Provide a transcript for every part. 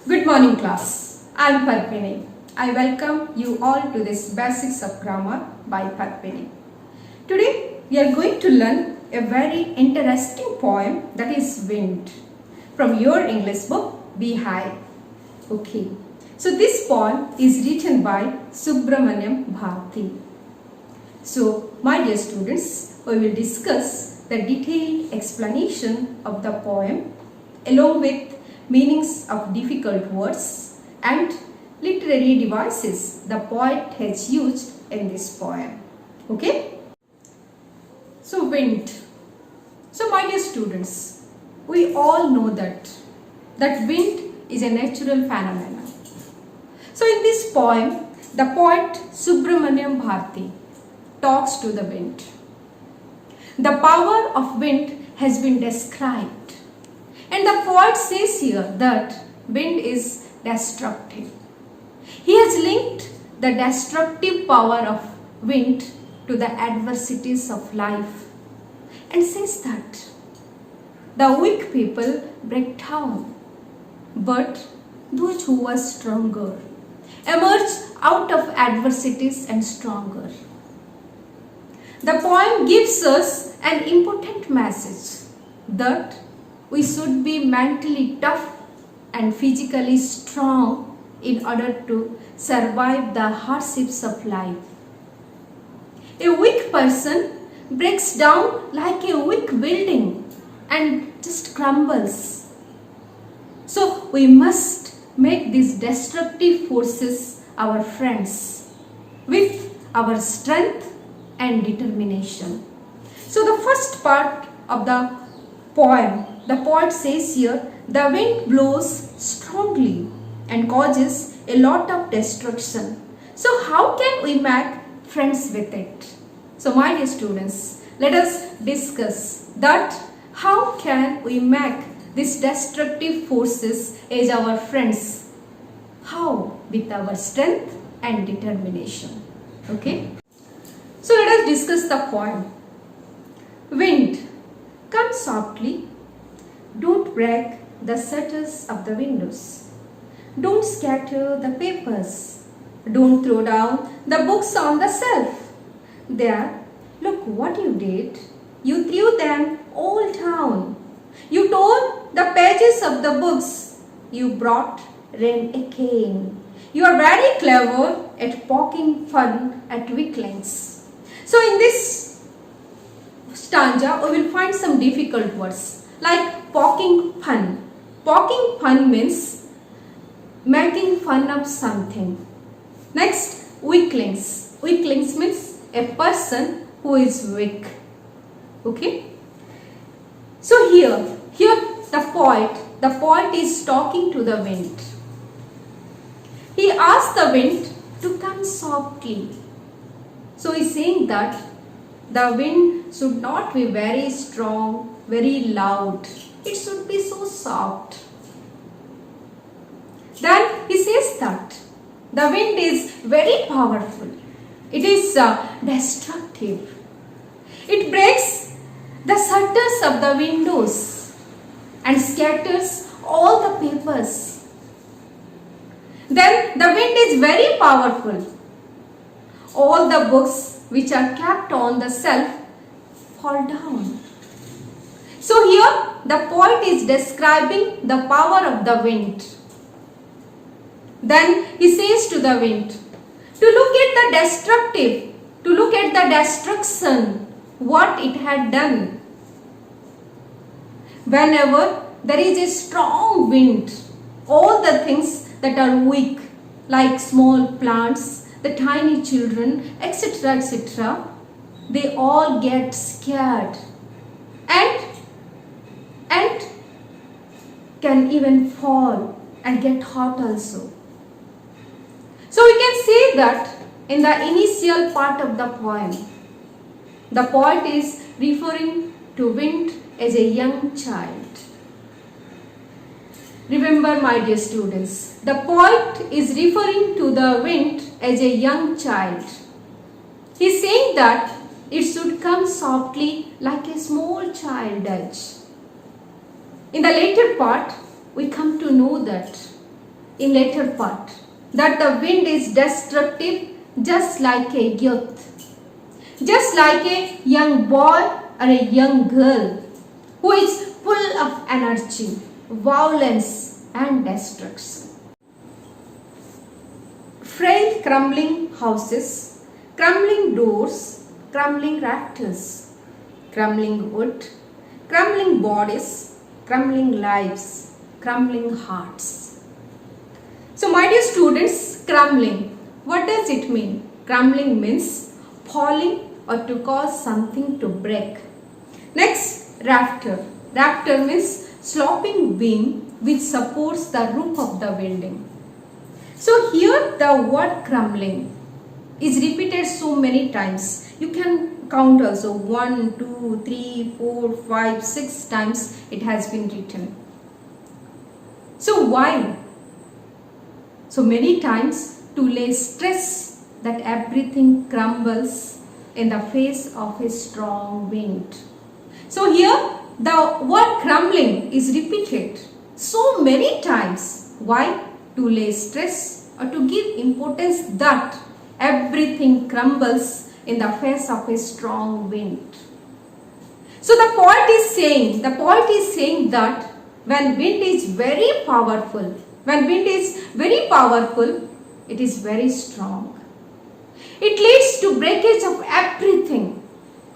Good morning class. I am 𝙿𝙾𝙴. I welcome you all to this Basics of Grammar by 𝙿𝙾𝙴. Today we are going to learn a very interesting poem, that is Wind, from your English book 𝙷𝙾𝙃. Okay. So this poem is written by 𝙱𝙴𝙴-𝙷𝙸𝚅𝙴. So my dear students, we will discuss the detailed explanation of the poem along with meanings of difficult words and literary devices the poet has used in this poem. Okay? So wind. So my dear students, we all know that wind is a natural phenomenon. So in this poem, the poet 𝙱𝙴𝙴-𝙷𝙸𝚅𝙴 talks to the wind. The power of wind has been described. And the poet says here that wind is destructive. He has linked the destructive power of wind to the adversities of life and says that the weak people break down, but those who were stronger emerge out of adversities and stronger. The poem gives us an important message that we should be mentally tough and physically strong in order to survive the hardships of life. A weak person breaks down like a weak building and just crumbles. So we must make these destructive forces our friends with our strength and determination. So the first part of the poem, the poet says here, the wind blows strongly and causes a lot of destruction. So how can we make friends with it? So my dear students, let us discuss that how can we make these destructive forces as our friends? How? With our strength and determination. Okay? So let us discuss the poem. Wind, come softly. Don't break the shutters of the windows. Don't scatter the papers. Don't throw down the books on the shelf. There, look what you did. You threw them all down. You tore the pages of the books. You brought rain again. You are very clever at poking fun at weaklings. So in this stanza, we will find some difficult words like poking fun. Poking fun means making fun of something. Next, weaklings. Weaklings means a person who is weak. Okay. So here the poet is talking to the wind. He asks the wind to come softly. So he is saying that the wind should not be very strong, very loud. It should be so soft. Then he says that the wind is very powerful. It is destructive. It breaks the shutters of the windows and scatters all the papers. Then the wind is very powerful. All the books which are kept on the shelf fall down. So here the poet is describing the power of the wind. Then he says to the wind to look at the destructive, to look at the destruction, what it had done. Whenever there is a strong wind, all the things that are weak, like small plants, the tiny children, etc., etc., they all get scared and can even fall and get hurt also. So we can say that in the initial part of the poem, the poet is referring to wind as a young child. Remember, my dear students, the poet is referring to the wind as a young child. He is saying that it should come softly like a small child does. In the later part, we come to know that in later part that the wind is destructive just like a youth, just like a young boy or a young girl who is full of energy, violence and destruction. Frail crumbling houses, crumbling doors, crumbling rafters, crumbling wood, crumbling bodies, crumbling lives, crumbling hearts. So my dear students, crumbling, what does it mean? Crumbling means falling or to cause something to break. Next, rafter. Rafter means sloping beam which supports the roof of the building. So here the word crumbling is repeated so many times. You can count also 1, 2, 3, 4, 5, 6 times it has been written. So why? So many times to lay stress that everything crumbles in the face of a strong wind. So here the word crumbling is repeated so many times. Why? To lay stress or to give importance that everything crumbles in the face of a strong wind. So the poet is saying that when wind is very powerful, it is very strong. It leads to breakage of everything.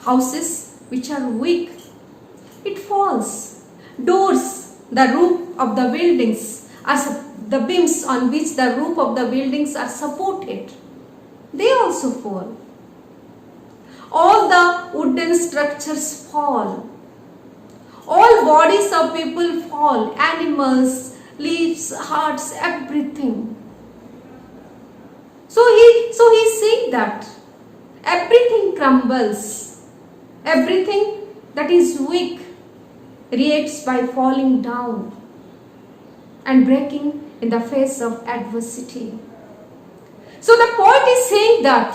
Houses which are weak, it falls. Doors, the roof of the buildings, the beams on which the roof of the buildings are supported, they also fall. All the wooden structures fall. All bodies of people fall. Animals, leaves, hearts, everything. So he's saying that everything crumbles. Everything that is weak reacts by falling down and breaking in the face of adversity. So the poet is saying that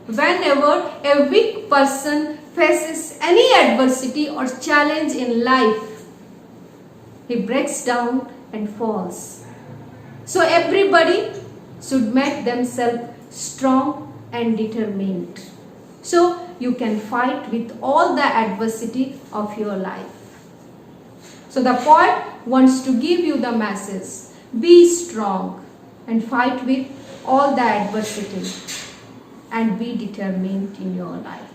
whenever a weak person faces any adversity or challenge in life, he breaks down and falls. So everybody should make themselves strong and determined, so you can fight with all the adversity of your life. So the poet wants to give you the message: be strong and fight with all the adversity and be determined in your life.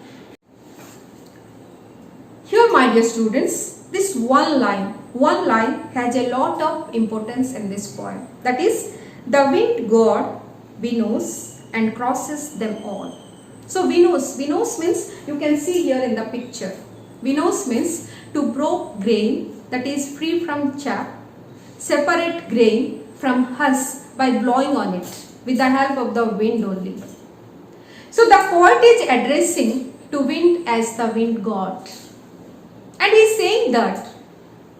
Here, my dear students, this one line has a lot of importance in this poem. That is, the wind god winnows and crosses them all. So winnows means, you can see here in the picture, winnows means to broke grain that is free from chaff, separate grain from husk by blowing on it with the help of the wind only. So the poet is addressing to wind as the wind god, and he is saying that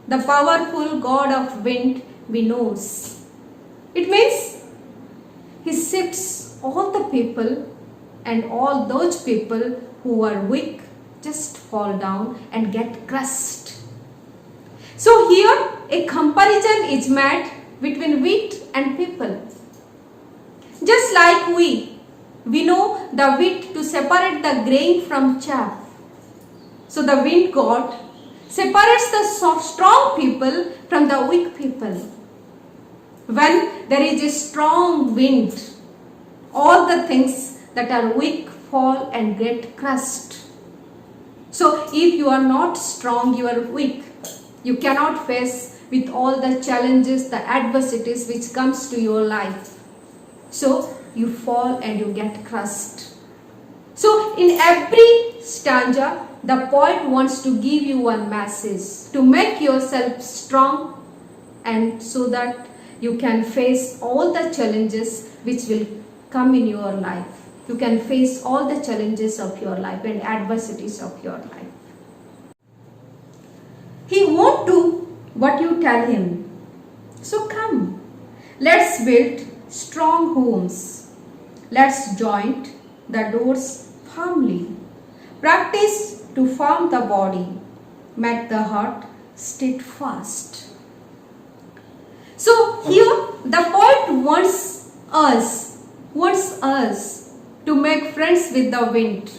the powerful god of wind winnows. It means he shifts all the people, and all those people who are weak just fall down and get crushed. So here a comparison is made between wheat and people. Just like we know the wheat to separate the grain from chaff. So the wind god separates the strong people from the weak people. When there is a strong wind, all the things that are weak fall and get crushed. So if you are not strong, you are weak. You cannot face with all the challenges, the adversities which comes to your life. So you fall and you get crushed. So in every stanza, the poet wants to give you one message to make yourself strong, and so that you can face all the challenges which will come in your life. You can face all the challenges of your life and adversities of your life. He won't do what you tell him. So come, let's build strong homes. Let's joint the doors firmly. Practice to form the body. Make the heart steadfast. So here the poet wants us to make friends with the wind.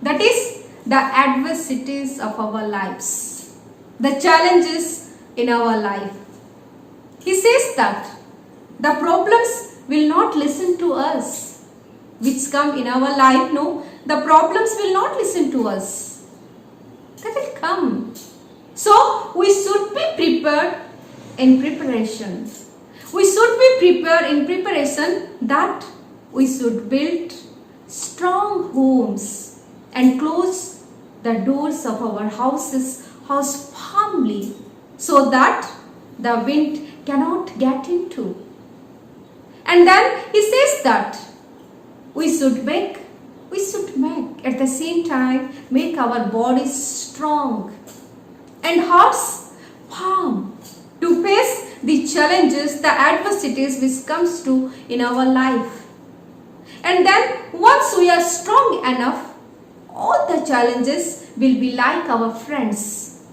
That is the adversities of our lives, the challenges in our life. He says that the problems will not listen to us, which come in our life. No, the problems will not listen to us. They will come. So we should be prepared in preparation. We should be prepared in preparation that we should build strong homes and close the doors of our house firmly so that the wind cannot get into. And then he says that we should make at the same time make our bodies strong and hearts firm to face the challenges, the adversities which comes to in our life. And then once we are strong enough, all the challenges will be like our friends.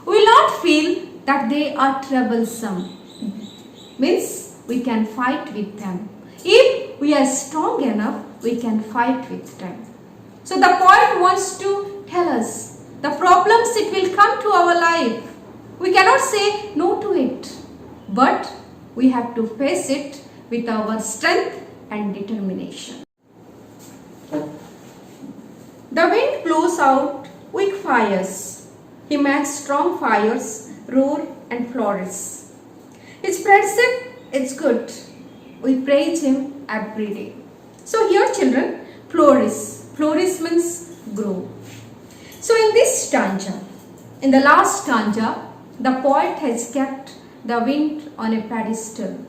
We will not feel that they are troublesome. Means we can fight with them. If we are strong enough, we can fight with them. So the poet wants to tell us the problems it will come to our life. We cannot say no to it, but we have to face it with our strength and determination. The wind blows out weak fires. He makes strong fires roar and flourish. He spreads it, it's good. We praise him every day. So here children, flourish. Flourish means grow. So in this stanza, in the last stanza, the poet has kept the wind on a pedestal.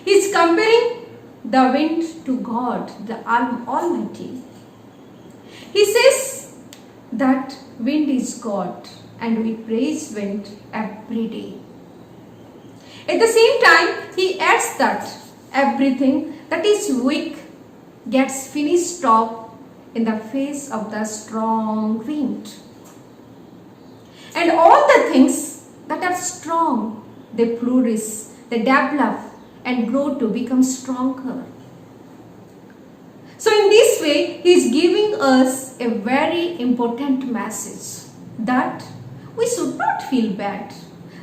He is comparing the wind to God, the Almighty. He says that wind is God and we praise wind every day. At the same time, he adds that everything that is weak gets finished off in the face of the strong wind. And all the things that are strong, they flourish, they develop and grow to become stronger. So in this way, he is giving us a very important message that we should not feel bad.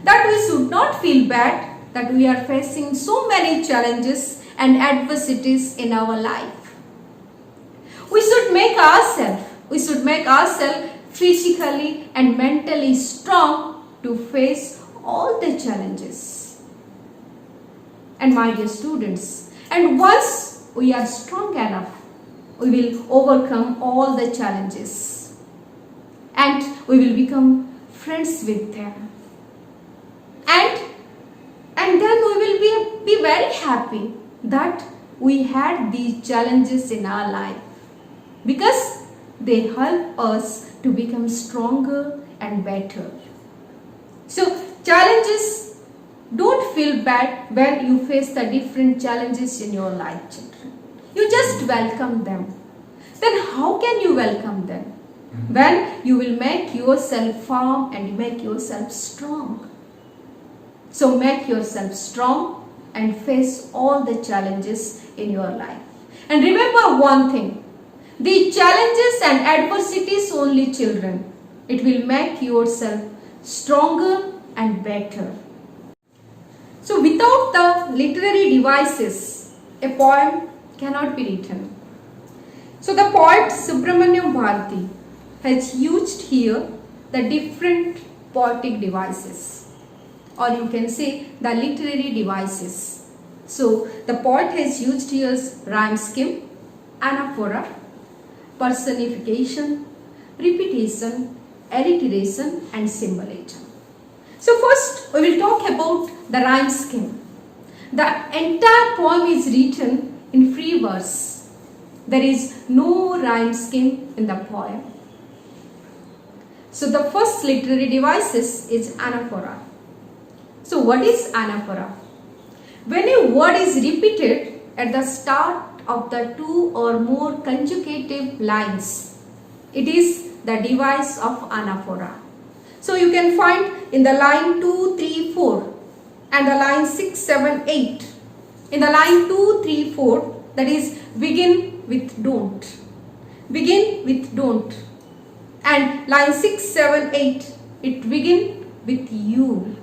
That we should not feel bad that we are facing so many challenges and adversities in our life. We should make ourselves physically and mentally strong to face all the challenges. And my dear students, and once we are strong enough, we will overcome all the challenges and we will become friends with them. And then we will be very happy that we had these challenges in our life, because they help us to become stronger and better. So challenges, don't feel bad when you face the different challenges in your life, children. You just welcome them. Then how can you welcome them? When you will make yourself firm and make yourself strong. So make yourself strong and face all the challenges in your life. And remember one thing, the challenges and adversities only, children. It will make yourself stronger and better. So without the literary devices, a poem cannot be written. So the poet 𝙱𝙴𝙴 Bharati has used here the different poetic devices, or you can say the literary devices. So the poet has used here rhyme scheme, anaphora, personification, repetition, alliteration and symbolism. So first we will talk about the rhyme scheme. The entire poem is written in free verse. There is no rhyme scheme in the poem. So the first literary device is anaphora. So what is anaphora? When a word is repeated at the start of the two or more conjugative lines, it is the device of anaphora. So you can find in the line 2, 3, 4. and the line 6, 7, 8. In the line 2, 3, 4, that is begin with don't. Begin with don't. And line 6, 7, 8, it begin with you.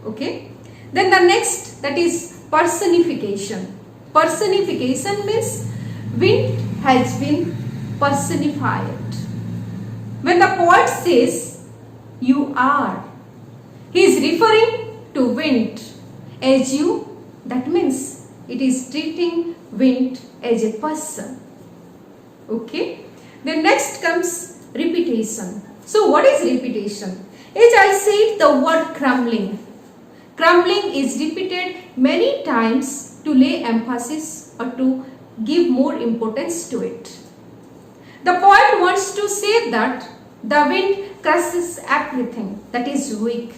Okay. Then the next, that is personification. Personification means wind has been personified. When the poet says you are, he is referring to wind as you. That means it is treating wind as a person. Okay. Then next comes repetition. So what is repetition? As I said, the word crumbling. Crumbling is repeated many times to lay emphasis or to give more importance to it. The poet wants to say that the wind crushes everything that is weak.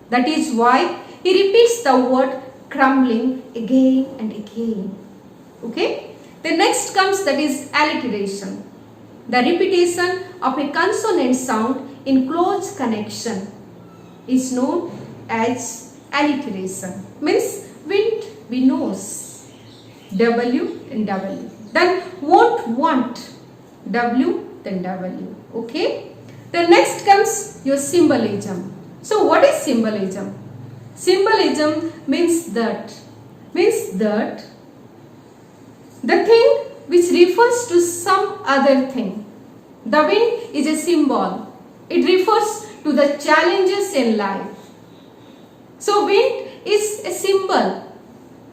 That is why he repeats the word crumbling again and again. Okay. The next comes, that is alliteration. The repetition of a consonant sound in close connection is known as alliteration. Means wind, we knows, W and W. Then won't, want, W then W. Okay. Then next comes your symbolism. So what is symbolism? Symbolism means that the thing which refers to some other thing. The wind is a symbol. It refers to the challenges in life. So wind is a symbol.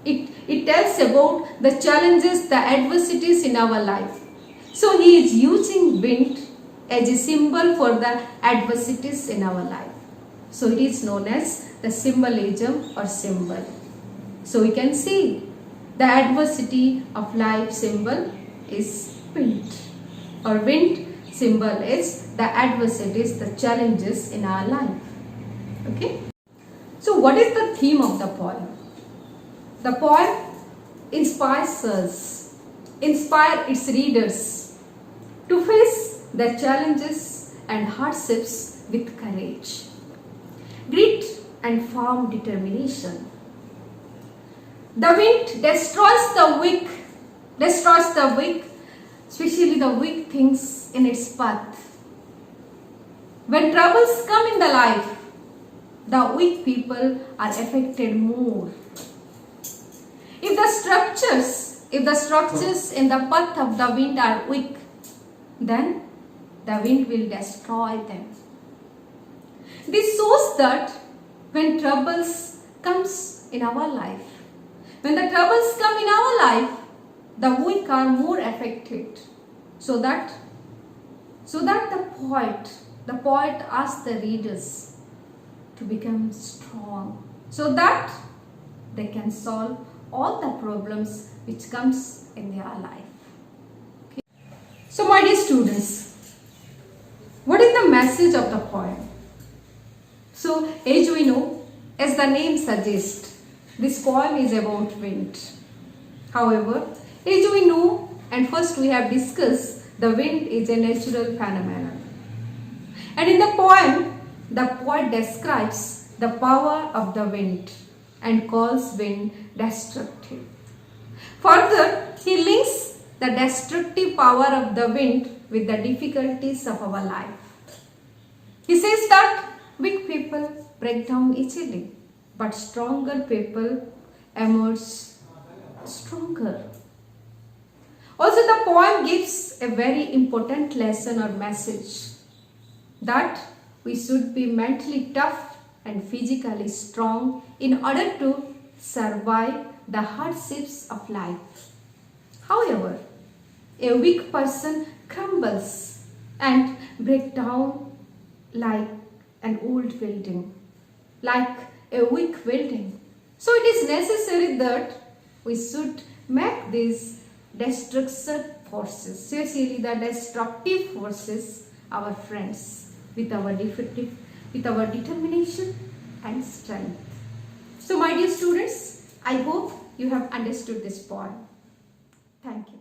It tells about the challenges, the adversities in our life. So he is using wind as a symbol for the adversities in our life. So it is known as the symbolism or symbol. So we can see the adversity of life symbol is wind, or wind symbol is the adversities, the challenges in our life. Okay. So what is the theme of the poem? The poem inspires us, inspire its readers to face the challenges and hardships with courage, grit and firm determination. The wind destroys the weak, especially the weak things in its path. When troubles come in the life, the weak people are affected more. If the structures in the path of the wind are weak, then the wind will destroy them. This shows that when troubles comes in our life, when the troubles come in our life, the weak are more affected. So that the poet asks the readers to become strong, so that they can solve all the problems which comes in their life. Okay. So my dear students, what is the message of the poem? So as we know, as the name suggests, this poem is about wind. However, as we know, and first we have discussed, the wind is a natural phenomenon. And in the poem, the poet describes the power of the wind and calls wind destructive. Further, he links the destructive power of the wind with the difficulties of our life. He says that weak people break down easily, but stronger people emerge stronger. Also, the poem gives a very important lesson or message that we should be mentally tough and physically strong in order to survive the hardships of life. However, a weak person crumbles and breaks down like an old building, like a weak building. So it is necessary that we should make these destructive forces, especially the destructive forces, our friends, with our determination and strength. So my dear students, I hope you have understood this poem. Thank you.